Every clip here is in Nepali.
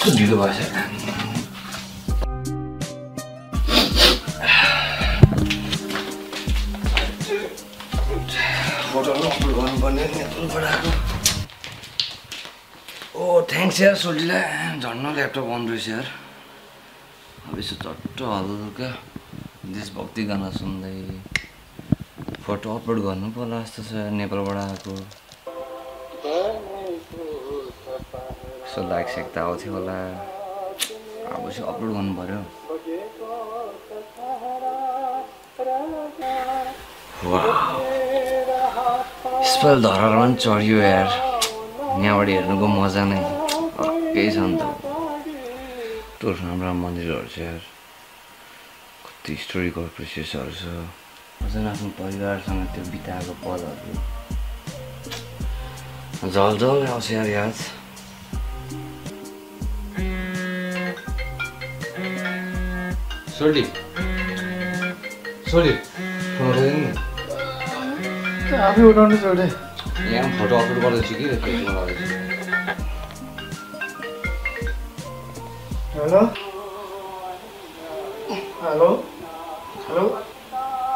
कस्तो ढिलो भएछ फोटोहरू अपलोड गर्नुपर्ने नेपालबाट आएको ओ थ्याङ्क्स यार सोलीलाई झन्न ल्यापटप अन रहेछ यार अब यसो चट्ट हल्का देशभक्ति गाना सुन्दै फोटो अपलोड गर्नु पर्ला जस्तो छ नेपालबाट आएको सो लाइक सेक त आउँथ्यो होला अब चाहिँ अपलोड गर्नु पर्यो स्पेल धरारमा पनि चढ्यो यार यहाँबाट हेर्नुको मजा नै केही छ नि त कस्तो राम्रो मन्दिरहरू छ यार कति हिस्टोरिकल प्लेसेसहरू छ अझै आफ्नो परिवारसँग त्यो बिताएको पलहरू झलझल आउँछ यार याद सोल्डी सोल्डी आफै उठाउनु छोडे यहाँ फोटो अपलोड गर्दैछु कि हेलो हेलो हेलो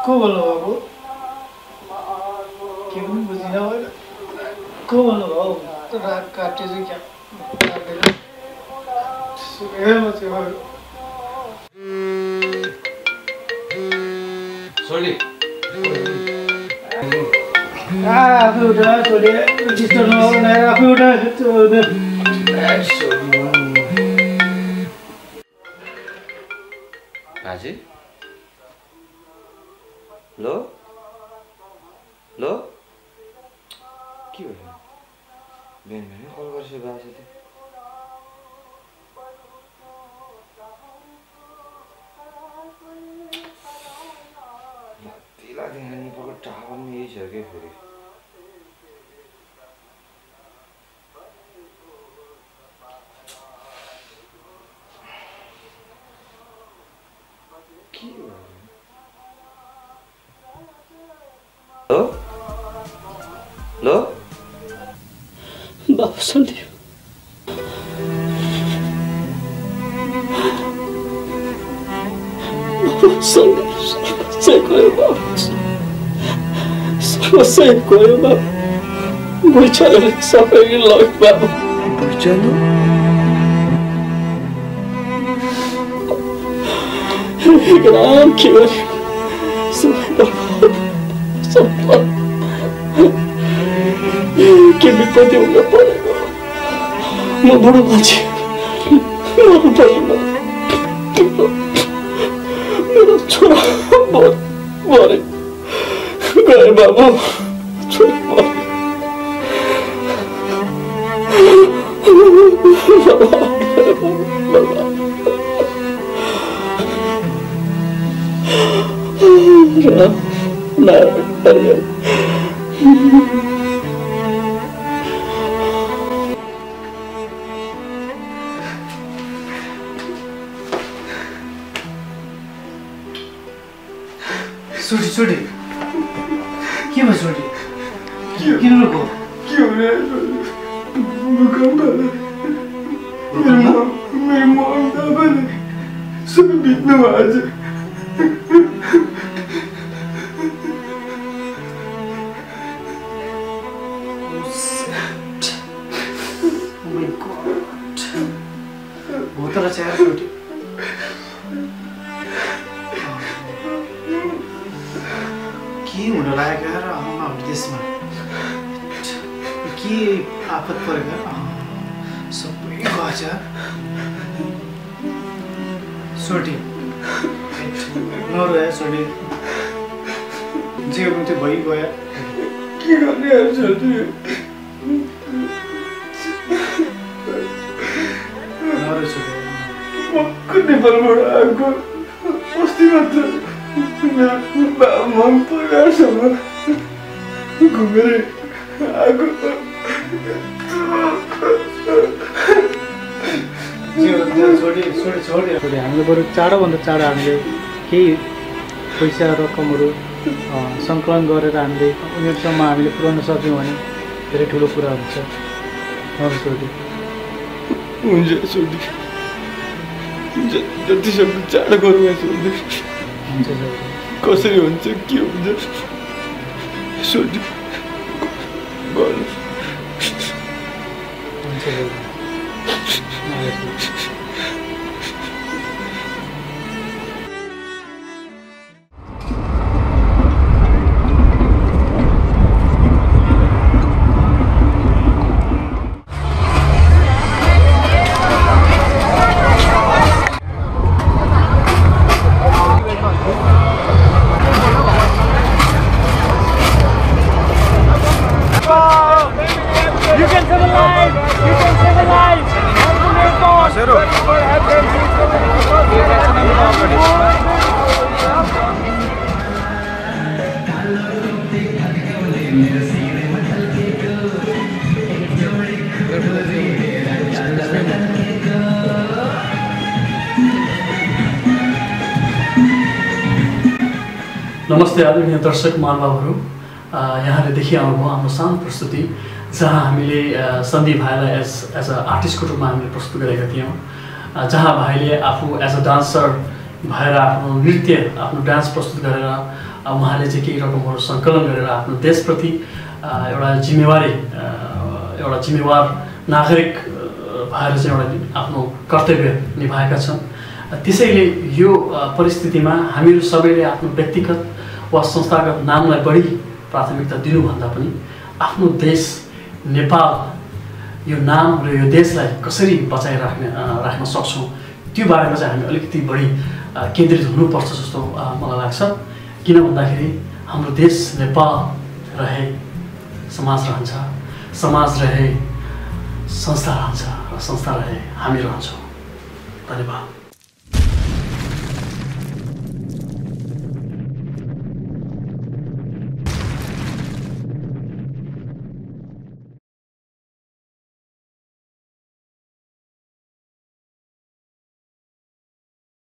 को बोल्नु भएको के पनि बुझिनँ होइन को बोल्नु भयो रात काट्यो चाहिँ क्या सोल्डी आफै उठा छोडे डिस्टर्ब नगर्नु आफै उठा बाजे लो लो के भयो बिहान बिहानै कल गर्छ बाजेले लाग्दैन नेपालको टावर पनि यही छ क्या फेरि के भयो लो लो बाबु सन्दीप समस्या गयो बाबु समस्या गयो बाबु भुइँचालोले सबै लग्यो बाबु भुइँचालो राम के गर्यो के विपत्ति हुन परेको म बुढो मान्छे मर्नु परेन मेरो छोरा मरे गए बाबु छोरा मरे सोडी सोडी के भयो सोडी किन रोको के हो रे भूकम्प मेरो मम पनि सबै बित्नु आज तर चाहिँ सोडी के हुन लागेको र हाम्रो देशमा के आफत परेको सबै गएछ सोडी नरोया सोडी जे हुनु त्यो भइगयो के गर्ने सोडी नरो सोडी नेपालबाट आएको अस्ति मात्र मम परिवारसँग घुमेर आएको हामीले बरु चाँडोभन्दा चाँडो हामीले केही पैसा रकमहरू सङ्कलन गरेर हामीले उनीहरूसम्म हामीले पुर्याउन सक्यौँ भने धेरै ठुलो कुरा हुन्छ हुन्छ जतिसक्दो चाँडो गरौँ यसो हुन्छ सर कसरी हुन्छ के हुन्छ सोध्नु गर्नु हुन्छ सर नमस्ते आदरणीय दर्शक महानुभावहरू, यहाँले देखिआउनुभयो हाम्रो सानो प्रस्तुति जहाँ हामीले सन्दीप भाइलाई एज अ आर्टिस्टको रूपमा हामीले प्रस्तुत गरेका थियौँ, जहाँ भाइले आफू एज अ डान्सर भएर आफ्नो नृत्य आफ्नो डान्स प्रस्तुत गरेर उहाँले चाहिँ केही रकमहरू सङ्कलन गरेर आफ्नो देशप्रति एउटा जिम्मेवार नागरिक भएर चाहिँ एउटा आफ्नो कर्तव्य निभाएका छन्। त्यसैले यो परिस्थितिमा हामीहरू सबैले आफ्नो व्यक्तिगत वा संस्थागत नामलाई बढी प्राथमिकता दिनुभन्दा पनि आफ्नो देश नेपाल यो नाम र यो देशलाई कसरी राख्न सक्छौँ त्यो बारेमा चाहिँ हामी अलिकति बढी केन्द्रित हुनुपर्छ जस्तो मलाई लाग्छ। किन भन्दाखेरि हाम्रो देश नेपाल रहे समाज रहन्छ, समाज रहे संस्था रहन्छ र संस्था रहे हामी रहन्छौँ। धन्यवाद।